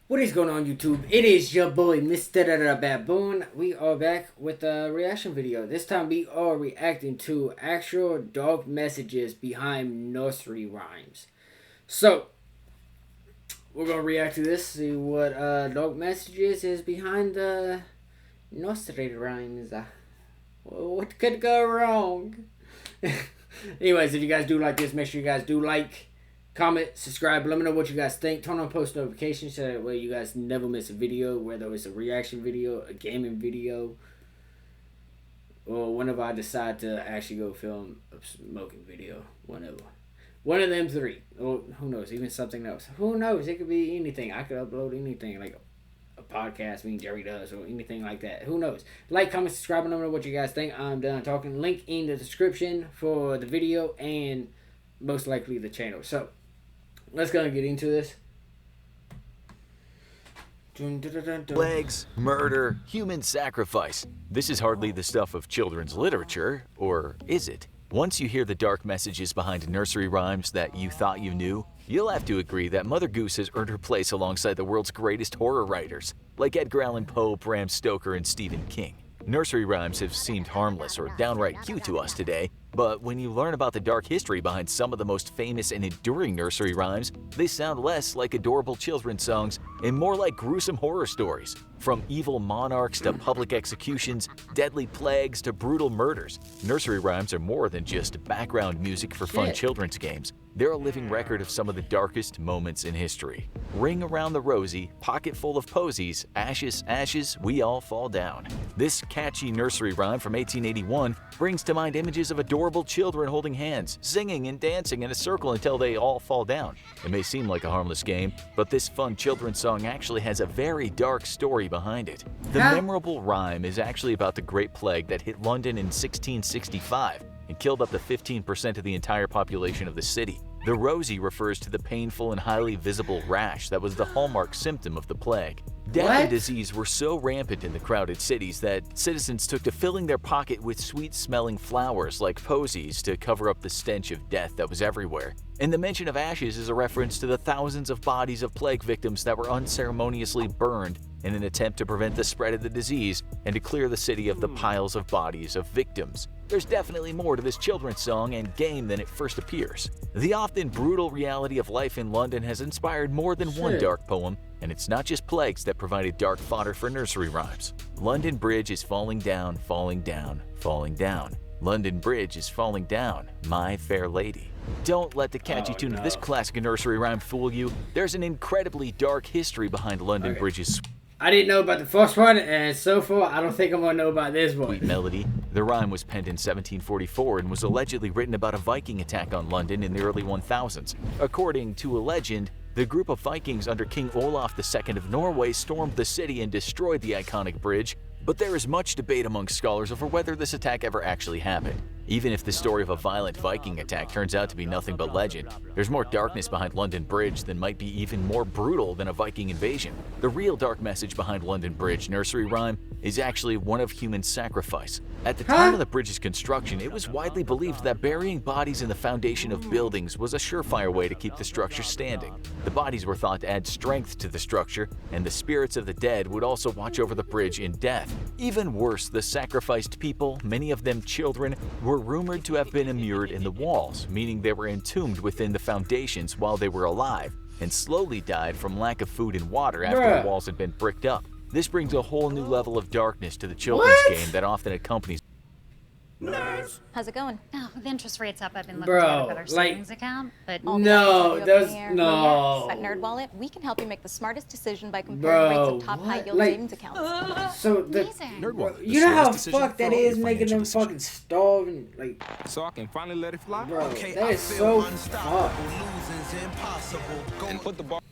What is going on, YouTube? It is your boy, MrBaboon. We are back with a reaction video. This time we are reacting to actual dark messages behind nursery rhymes. So, we're going to react to this, see what dark messages is behind the nursery rhymes. What could go wrong? Anyways, if you guys do like this, make sure you guys do like, comment, subscribe, let me know what you guys think. Turn on post notifications so that way you guys never miss a video, whether it's a reaction video, a gaming video, or whenever I decide to actually go film a smoking video. Whenever. One of them three. Or who knows, even something else. Who knows? It could be anything. I could upload anything, like a podcast, me and Jerry does, or anything like that. Who knows? Like, comment, subscribe, and let me know what you guys think. I'm done talking. Link in the description for the video and most likely the channel. So, let's go and get into this. Plagues, murder, human sacrifice. This is hardly the stuff of children's literature, or is it? Once you hear the dark messages behind nursery rhymes that you thought you knew, you'll have to agree that Mother Goose has earned her place alongside the world's greatest horror writers, like Edgar Allan Poe, Bram Stoker, and Stephen King. Nursery rhymes have seemed harmless or downright cute to us today, but when you learn about the dark history behind some of the most famous and enduring nursery rhymes, they sound less like adorable children's songs and more like gruesome horror stories. From evil monarchs to public executions, deadly plagues to brutal murders, nursery rhymes are more than just background music for fun children's games. They're a living record of some of the darkest moments in history. Ring around the rosy, pocket full of posies, ashes, ashes, we all fall down. This catchy nursery rhyme from 1881 brings to mind images of adorable children holding hands, singing and dancing in a circle until they all fall down. It may seem like a harmless game, but this fun children's song actually has a very dark story behind it. The memorable rhyme is actually about the Great Plague that hit London in 1665 and killed up to 15% of the entire population of the city. The rosy refers to the painful and highly visible rash that was the hallmark symptom of the plague. Death and disease were so rampant in the crowded cities that citizens took to filling their pocket with sweet-smelling flowers like posies to cover up the stench of death that was everywhere. And the mention of ashes is a reference to the thousands of bodies of plague victims that were unceremoniously burned in an attempt to prevent the spread of the disease and to clear the city of the piles of bodies of victims. There's definitely more to this children's song and game than it first appears. The often brutal reality of life in London has inspired more than one dark poem, and it's not just plagues that provided dark fodder for nursery rhymes. London Bridge is falling down, falling down, falling down. London Bridge is falling down, my fair lady. Don't let the catchy tune of this classic nursery rhyme fool you. There's an incredibly dark history behind London Bridge's I didn't know about the first one, and so far, I don't think I'm going to know about this one. sweet melody. The rhyme was penned in 1744 and was allegedly written about a Viking attack on London in the early 1000s. According to a legend, the group of Vikings under King Olaf II of Norway stormed the city and destroyed the iconic bridge, but there is much debate among scholars over whether this attack ever actually happened. Even if the story of a violent Viking attack turns out to be nothing but legend, there's more darkness behind London Bridge than might be even more brutal than a Viking invasion. The real dark message behind London Bridge nursery rhyme is actually one of human sacrifice. At the time of the bridge's construction, it was widely believed that burying bodies in the foundation of buildings was a surefire way to keep the structure standing. The bodies were thought to add strength to the structure, and the spirits of the dead would also watch over the bridge in death. Even worse, the sacrificed people, many of them children, were rumored to have been immured in the walls, meaning they were entombed within the foundations while they were alive, and slowly died from lack of food and water after the walls had been bricked up. This brings a whole new level of darkness to the children's game that often accompanies. How's it going? Oh, the interest rate's up. I've been looking at a better savings account, but no, there's no. At NerdWallet, we can help you make the smartest decision by comparing rates of top high-yield savings accounts. So the amazing. you know how fucked that is, making them fucking starve and like. So I can finally let it fly. Bro, that is so fucked. And put the ball.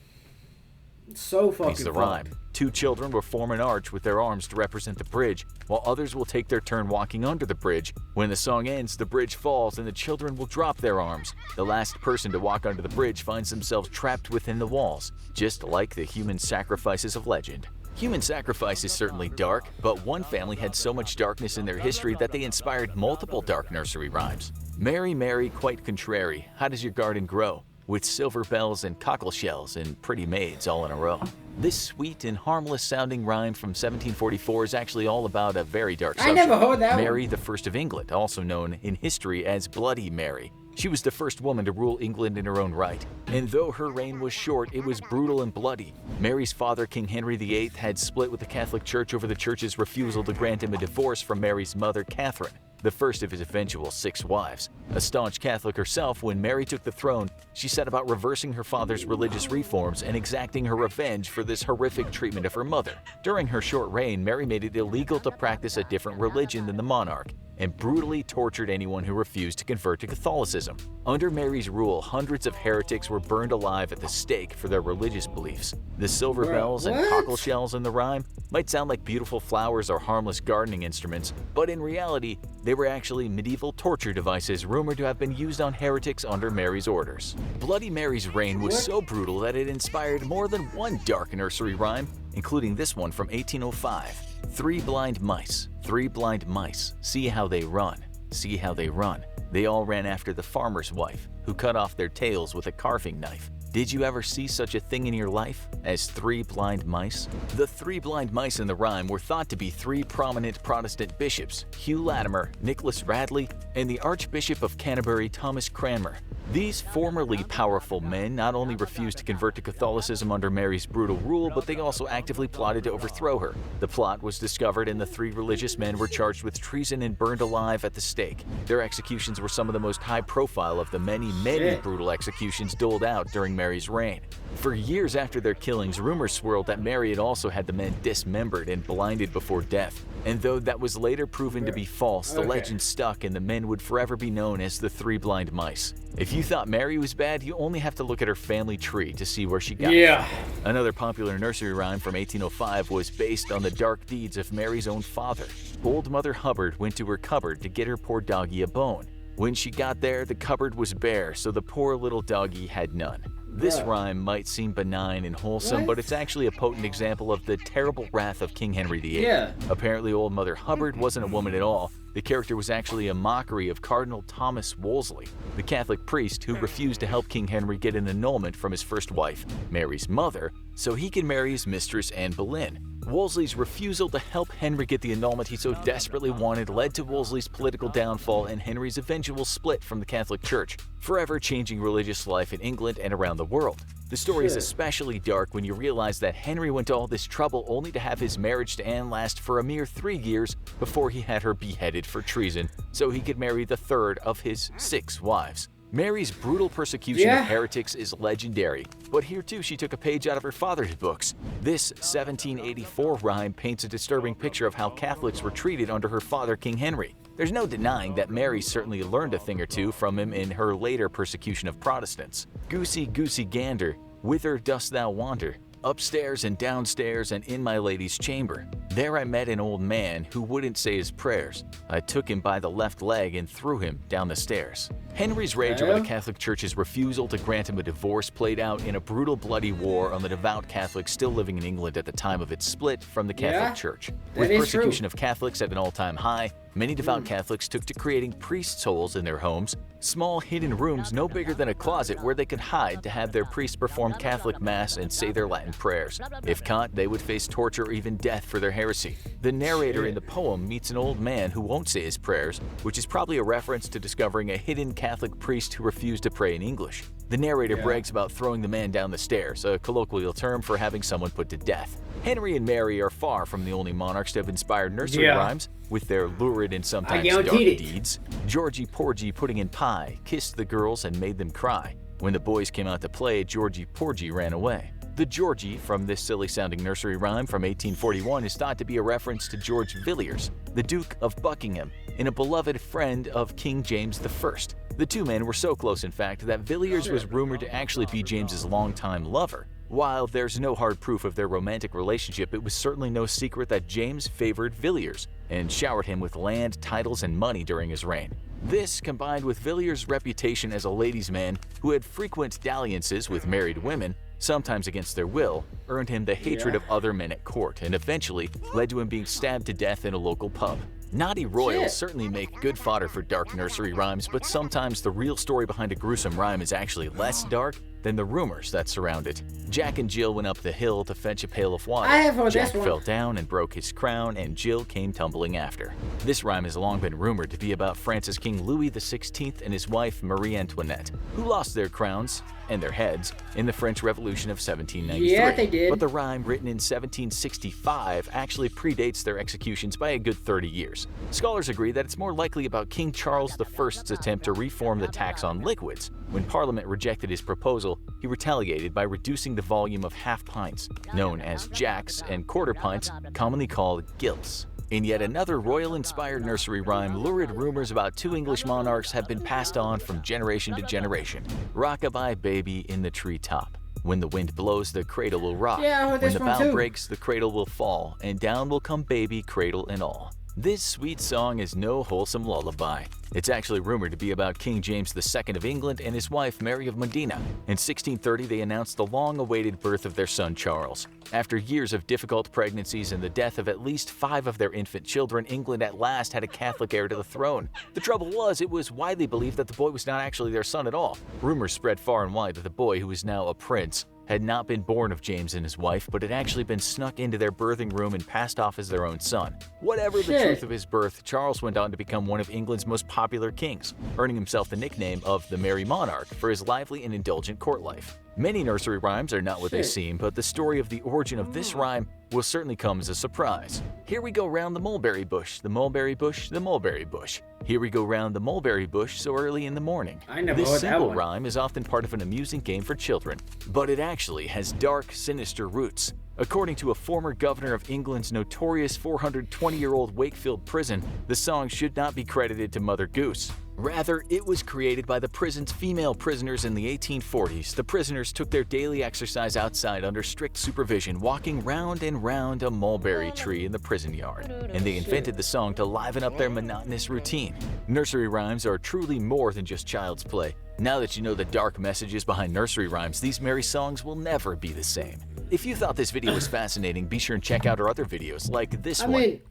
So fucking the rhyme. Two children will form an arch with their arms to represent the bridge, while others will take their turn walking under the bridge. When the song ends, the bridge falls and the children will drop their arms. The last person to walk under the bridge finds themselves trapped within the walls, just like the human sacrifices of legend. Human sacrifice is certainly dark, but one family had so much darkness in their history that they inspired multiple dark nursery rhymes. Mary, Mary, quite contrary, how does your garden grow? With silver bells and cockle shells and pretty maids all in a row. This sweet and harmless sounding rhyme from 1744 is actually all about a very dark subject. I never heard that Mary one. the First of England, also known in history as Bloody Mary. She was the first woman to rule England in her own right, and though her reign was short, it was brutal and bloody. Mary's father, King Henry VIII, had split with the Catholic Church over the church's refusal to grant him a divorce from Mary's mother, Catherine, the first of his eventual 6 wives. A staunch Catholic herself, when Mary took the throne, she set about reversing her father's religious reforms and exacting her revenge for this horrific treatment of her mother. During her short reign, Mary made it illegal to practice a different religion than the monarch, and brutally tortured anyone who refused to convert to Catholicism. Under Mary's rule, hundreds of heretics were burned alive at the stake for their religious beliefs. The silver bells and cockle shells in the rhyme might sound like beautiful flowers or harmless gardening instruments, but in reality, they were actually medieval torture devices rumored to have been used on heretics under Mary's orders. Bloody Mary's reign was so brutal that it inspired more than one dark nursery rhyme, including this one from 1805. 3 blind mice, 3 blind mice, see how they run, see how they run. They all ran after the farmer's wife, who cut off their tails with a carving knife. Did you ever see such a thing in your life as 3 blind mice? The 3 blind mice in the rhyme were thought to be 3 prominent Protestant bishops, Hugh Latimer, Nicholas Radley, and the Archbishop of Canterbury, Thomas Cranmer. These formerly powerful men not only refused to convert to Catholicism under Mary's brutal rule, but they also actively plotted to overthrow her. The plot was discovered and the 3 religious men were charged with treason and burned alive at the stake. Their executions were some of the most high-profile of the many brutal executions doled out during Mary's reign. For years after their killings, rumors swirled that Mary had also had the men dismembered and blinded before death. And though that was later proven to be false, the legend stuck and the men would forever be known as the 3 blind mice. If you thought Mary was bad, you only have to look at her family tree to see where she got it. Another popular nursery rhyme from 1805 was based on the dark deeds of Mary's own father. Old Mother Hubbard went to her cupboard to get her poor doggy a bone. When she got there, the cupboard was bare, so the poor little doggy had none. This rhyme might seem benign and wholesome, but it's actually a potent example of the terrible wrath of King Henry VIII. Apparently, Old Mother Hubbard wasn't a woman at all. The character was actually a mockery of Cardinal Thomas Wolsey, the Catholic priest who refused to help King Henry get an annulment from his first wife, Mary's mother, so he could marry his mistress, Anne Boleyn. Wolsey's refusal to help Henry get the annulment he so desperately wanted led to Wolsey's political downfall and Henry's eventual split from the Catholic Church, forever changing religious life in England and around the world. The story is especially dark when you realize that Henry went to all this trouble only to have his marriage to Anne last for a mere 3 years before he had her beheaded for treason, so he could marry the 3rd of his 6 wives. Mary's brutal persecution of heretics is legendary, but here too she took a page out of her father's books. This 1784 rhyme paints a disturbing picture of how Catholics were treated under her father, King Henry. There's no denying that Mary certainly learned a thing or two from him in her later persecution of Protestants. Goosey, goosey gander, whither dost thou wander? Upstairs and downstairs and in my lady's chamber. There I met an old man who wouldn't say his prayers. I took him by the left leg and threw him down the stairs. Henry's rage over the Catholic Church's refusal to grant him a divorce played out in a brutal, bloody war on the devout Catholics still living in England at the time of its split from the Catholic Church. With persecution of Catholics at an all-time high, many devout Catholics took to creating priest's holes in their homes, small hidden rooms no bigger than a closet where they could hide to have their priests perform Catholic Mass and say their Latin prayers. If caught, they would face torture or even death for their heresy. The narrator in the poem meets an old man who won't say his prayers, which is probably a reference to discovering a hidden Catholic priest who refused to pray in English. The narrator brags about throwing the man down the stairs, a colloquial term for having someone put to death. Henry and Mary are far from the only monarchs to have inspired nursery rhymes, with their lurid and sometimes dark deeds. Georgie Porgy putting in pie, kissed the girls and made them cry. When the boys came out to play, Georgie Porgy ran away. The Georgie from this silly-sounding nursery rhyme from 1841 is thought to be a reference to George Villiers, the Duke of Buckingham, and a beloved friend of King James I. The two men were so close, in fact, that Villiers was rumored to actually be James's longtime lover. While there's no hard proof of their romantic relationship, it was certainly no secret that James favored Villiers and showered him with land, titles, and money during his reign. This, combined with Villiers' reputation as a ladies' man who had frequent dalliances with married women, sometimes against their will, earned him the hatred of other men at court and eventually led to him being stabbed to death in a local pub. Naughty royals certainly make good fodder for dark nursery rhymes, but sometimes the real story behind a gruesome rhyme is actually less dark than the rumors that surround it. Jack and Jill went up the hill to fetch a pail of water. I have heard Jack this one. fell down and broke his crown, and Jill came tumbling after. This rhyme has long been rumored to be about France's King Louis XVI and his wife Marie Antoinette, who lost their crowns and their heads in the French Revolution of 1793. Yeah, they did. But the rhyme, written in 1765, actually predates their executions by a good 30 years. Scholars agree that it's more likely about King Charles I's attempt to reform the tax on liquids. When Parliament rejected his proposal, he retaliated by reducing the volume of half pints, known as jacks, and quarter pints, commonly called gilts. In yet another royal-inspired nursery rhyme, lurid rumors about two English monarchs have been passed on from generation to generation. Rock-a-bye baby in the treetop. When the wind blows, the cradle will rock. Yeah, I heard when this the one bough too. breaks, the cradle will fall, and down will come baby, cradle and all. This sweet song is no wholesome lullaby. It's actually rumored to be about King James II of England and his wife Mary of Modena. In 1630, they announced the long-awaited birth of their son Charles. After years of difficult pregnancies and the death of at least 5 of their infant children, England at last had a Catholic heir to the throne. The trouble was, it was widely believed that the boy was not actually their son at all. Rumors spread far and wide that the boy, who is now a prince, had not been born of James and his wife, but had actually been snuck into their birthing room and passed off as their own son. Whatever the truth of his birth, Charles went on to become one of England's most popular kings, earning himself the nickname of the Merry Monarch for his lively and indulgent court life. Many nursery rhymes are not what they seem, but the story of the origin of this rhyme will certainly come as a surprise. Here we go round the mulberry bush, the mulberry bush, the mulberry bush. Here we go round the mulberry bush so early in the morning. I never This heard that simple one. rhyme is often part of an amusing game for children, but it actually has dark, sinister roots. According to a former governor of England's notorious 420-year-old Wakefield prison, the song should not be credited to Mother Goose. Rather, it was created by the prison's female prisoners in the 1840s. The prisoners took their daily exercise outside under strict supervision, walking round and round a mulberry tree in the prison yard, and they invented the song to liven up their monotonous routine. Nursery rhymes are truly more than just child's play. Now that you know the dark messages behind nursery rhymes, these merry songs will never be the same. If you thought this video was fascinating, be sure and check out our other videos like this one. I mean,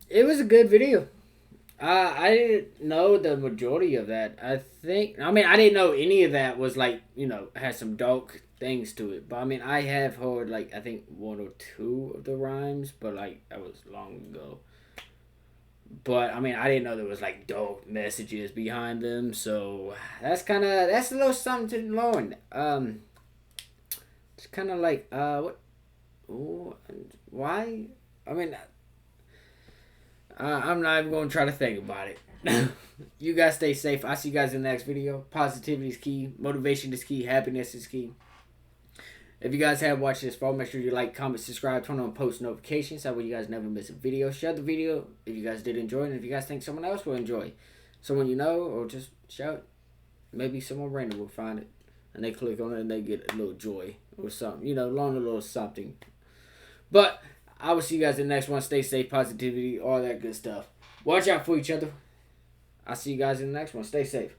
it was a good video. I didn't know the majority of that. I didn't know any of that was like, had some dark things to it. But I mean, I have heard like, I think 1 or 2 of the rhymes, but like, that was long ago. But I mean, I didn't know there was like dark messages behind them. So that's a little something to learn. It's kind of like, what? Ooh, why? I mean, I'm not even going to try to think about it. You guys stay safe. I'll see you guys in the next video. Positivity is key. Motivation is key. Happiness is key. If you guys have watched this far, make sure you like, comment, subscribe, turn on post notifications. That way you guys never miss a video. Share the video if you guys did enjoy it. And if you guys think someone else will enjoy it. Someone you know, or just shout. Maybe someone random will find it. And they click on it and they get a little joy or something. Learn a little something. But I will see you guys in the next one. Stay safe, positivity, all that good stuff. Watch out for each other. I'll see you guys in the next one. Stay safe.